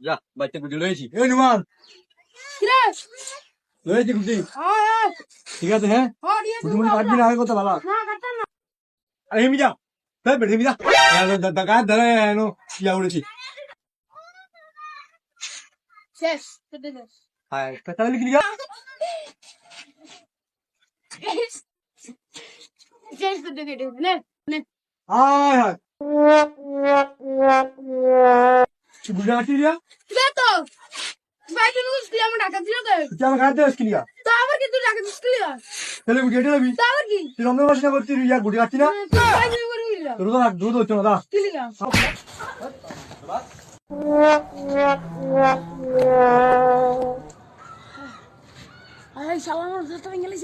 যা বাচ্চা গুটি লয়েছি এই নুমান কিরে লয়েছি গুটি হ্যাঁ ঠিক আছে হ্যাঁ হ্যাঁ দিয়ে গুটি মুটি কাটবি না আগে কথা ভালো না কাটতাম না আরে হেমি যা তাই বেড়ে হেমি যা দাদা ধরে এনো ইয়া উড়েছি শেষ কেটে শেষ হাই পেতালি কি লিগা শেষ কেটে কেটে নে নে হাই হাই গুটি কাটি দিয়া দে তো বাইরে নুস দিয়ে আমরা ঢাকা দিও তো তুই আমার খাইতে আসকি লিগা তো আবার কি তুই ঢাকা দিস কি তাহলে গুটি কেটে যাবি তো আবার কি তুই রমজান মাসে না করতি ইয়া গুটি কাটতি না তুই বাইরে করে গেলা তোর তো দুধ হচ্ছে না দা কি লিগা আরে শালা আমার যত ইংলিশ